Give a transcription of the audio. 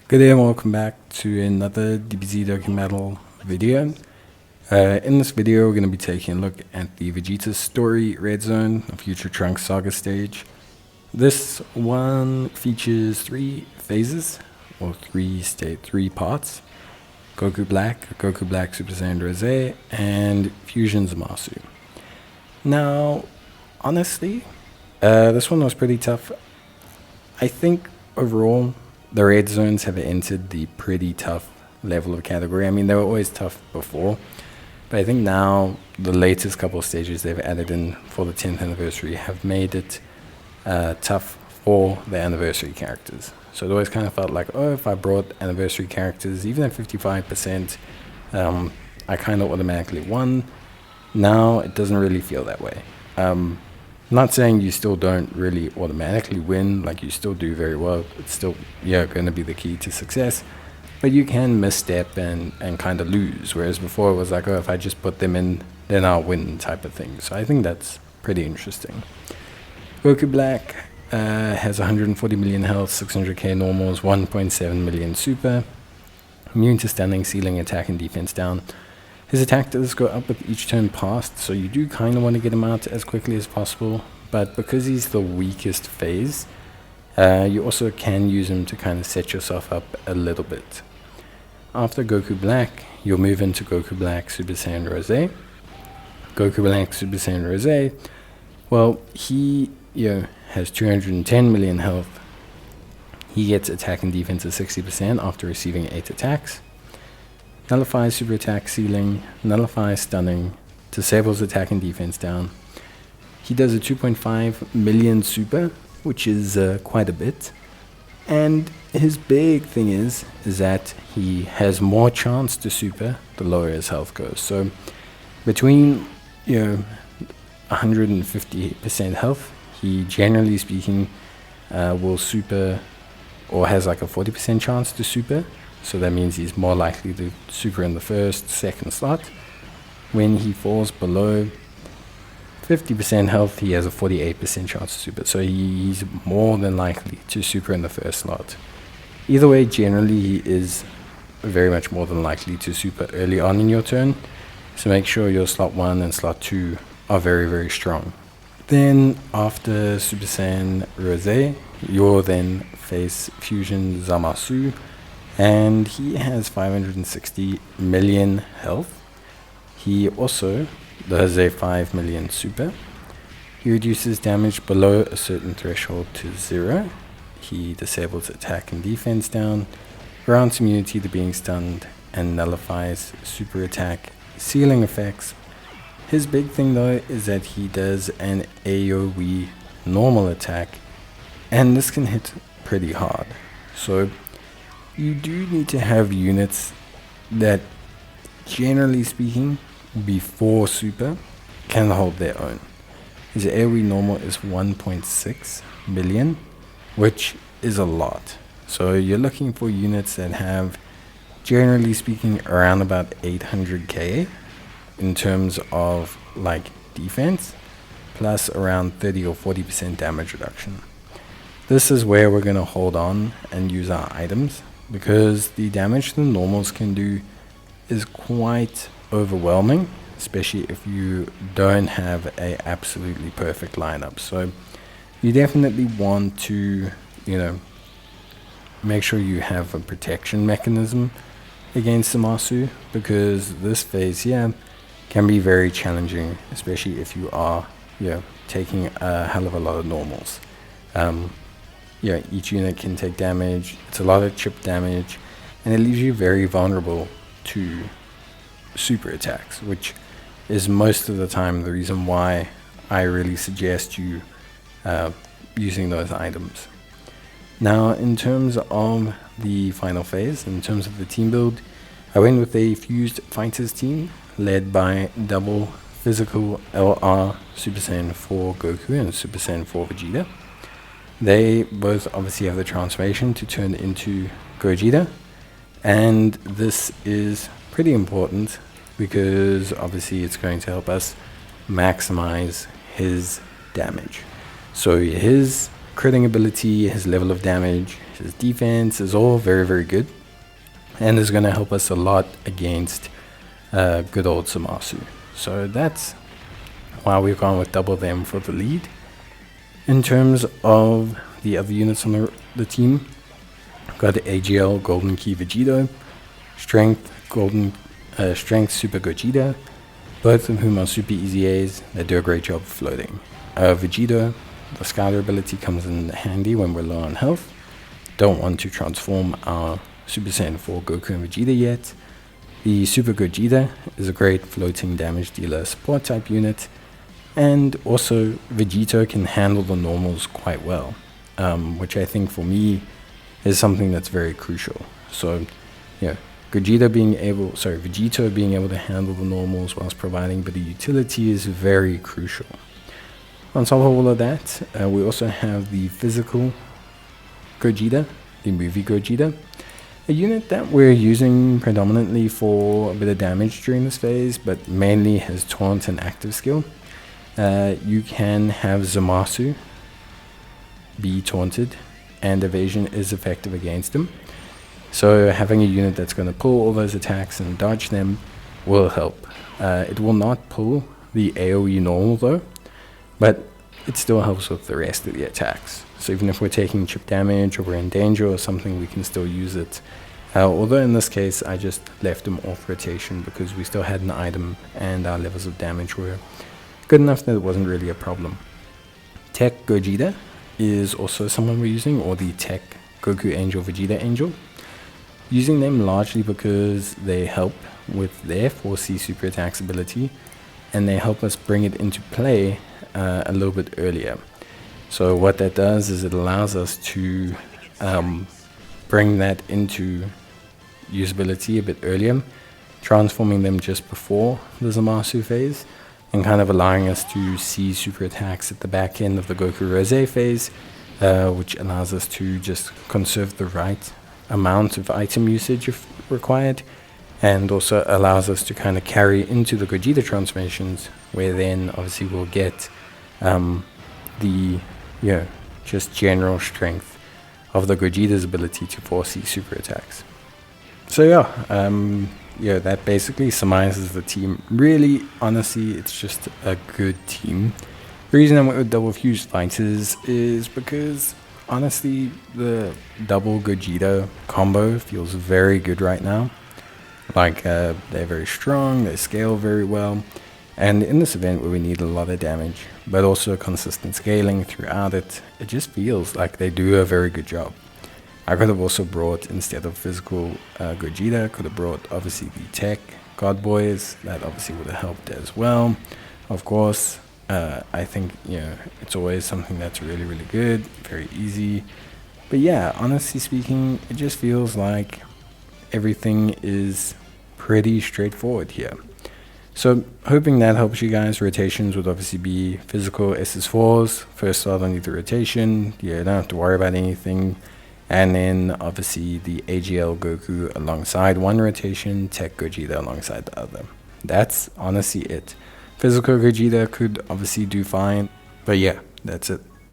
Good day and welcome back to another DBZ Dokkan Battle video. In this video we're going to be taking a look at the Vegeta'S story Red Zone, a future Trunks Saga stage. This one features three phases, or three parts. Goku Black Super Saiyan Rose, and Fusion Zamasu. Now, honestly, this one was pretty tough. I think overall the red zones have entered the pretty tough level of category. I mean, they were always tough before, but I think now the latest couple of stages they've added in for the 10th anniversary have made it tough for the anniversary characters. So it always kind of felt like, oh, if I brought anniversary characters, even at 55%, I kind of automatically won. Now it doesn't really feel that way. Not saying you still don't really automatically win, like you still do very well. It's still going to be the key to success, but you can misstep and kind of lose, whereas before it was like, oh, if I just put them in, then I'll win type of thing. So I think that's pretty interesting. Goku Black has 140 million health, 600k normals, 1.7 million super, immune to stunning, ceiling, attack and defense down. His attack does go up with each turn passed, so you do kind of want to get him out as quickly as possible, but because he's the weakest phase, you also can use him to kind of set yourself up a little bit. After Goku Black, you'll move into Goku Black Super Saiyan Rose. Goku Black Super Saiyan Rose, well, he has 210 million health. He gets attack and defense of 60% after receiving 8 attacks. Nullifies super attack ceiling, nullifies stunning, disables attack and defense down. He does a 2.5 million super, which is quite a bit. And his big thing is that he has more chance to super the lower his health goes. So between 150% health, he generally speaking will super, or has like a 40% chance to super. So that means he's more likely to super in the first, second slot. When he falls below 50% health, he has a 48% chance to super. So he's more than likely to super in the first slot. Either way, generally he is very much more than likely to super early on in your turn. So make sure your slot 1 and slot 2 are very, very strong. Then after Super Saiyan Rose, you'll then face Fusion Zamasu. And he has 560 million health. He also does a 5 million super. He reduces damage below a certain threshold to 0. He disables attack and defense down, grants immunity to being stunned, and nullifies super attack ceiling effects. His big thing though is that he does an AoE normal attack, and this can hit pretty hard. So you do need to have units that, generally speaking, before super, can hold their own. His AoE normal is 1.6 million, which is a lot. So you're looking for units that have, generally speaking, around about 800k in terms of like defense, plus around 30 or 40% damage reduction. This is where we're going to hold on and use our items, because the damage the normals can do is quite overwhelming, especially if you don't have a absolutely perfect lineup. So you definitely want to, make sure you have a protection mechanism against Zamasu, because this phase here can be very challenging, especially if you are, taking a hell of a lot of normals. Each unit can take damage. It's a lot of chip damage, and it leaves you very vulnerable to super attacks, which is most of the time the reason why I really suggest you using those items. Now, in terms of the final phase, in terms of the team build, I went with a fused fighters team led by double physical LR Super Saiyan 4 Goku and Super Saiyan 4 Vegeta. They both obviously have the transformation to turn into Gogeta, and this is pretty important because obviously it's going to help us maximize his damage. So his critting ability, his level of damage, his defense is all very, very good. And is going to help us a lot against good old Zamasu. So that's why we've gone with double them for the lead. In terms of the other units on the team, got the AGL Golden Key Vegeta, Strength Strength Super Gogeta, both of whom are super easy A's that do a great job of floating. Vegeta, the Scouter ability comes in handy when we're low on health. Don't want to transform our Super Saiyan 4 Goku and Vegeta yet. The Super Gogeta is a great floating damage dealer support type unit, and also Vegeta can handle the normals quite well, which I think for me is something that's very crucial. So yeah, Vegeta being able to handle the normals whilst providing a bit of utility is very crucial. On top of all of that, we also have the physical Gogeta, the movie Gogeta, a unit that we're using predominantly for a bit of damage during this phase, but mainly has taunt and active skill. You can have Zamasu be taunted, and evasion is effective against him. So having a unit that's going to pull all those attacks and dodge them will help. It will not pull the AoE normal though, but it still helps with the rest of the attacks. So even if we're taking chip damage or we're in danger or something, we can still use it. Although in this case I just left him off rotation because we still had an item and our levels of damage were good enough that it wasn't really a problem. Tech Gogeta is also someone we're using, or the Tech Goku Angel Vegeta Angel. Using them largely because they help with their 4C super attacks ability, and they help us bring it into play a little bit earlier. So what that does is it allows us to bring that into usability a bit earlier, transforming them just before the Zamasu phase, and kind of allowing us to see super attacks at the back end of the Goku Rose phase, which allows us to just conserve the right amount of item usage if required, and also allows us to kind of carry into the Gogeta transformations, where then obviously we'll get the just general strength of the Gogeta's ability to 4C super attacks. So that basically summarizes the team. Really, honestly, it's just a good team. The reason I went with double fused fighters is because honestly the double Gogeta combo feels very good right now. Like they're very strong, they scale very well, and in this event where we need a lot of damage but also consistent scaling throughout it, it just feels like they do a very good job. I could have also brought, instead of physical Gogeta, could have brought obviously the Tech God Boys. That obviously would have helped as well. Of course, I think it's always something that's really, really good, very easy. But yeah, honestly speaking, it just feels like everything is pretty straightforward here. So hoping that helps you guys. Rotations would obviously be physical SS4s, first start on either rotation. You don't have to worry about anything. And then obviously the AGL Goku alongside one rotation, Tech Gogeta alongside the other. That's honestly it. Physical Gogeta could obviously do fine, but yeah, that's it.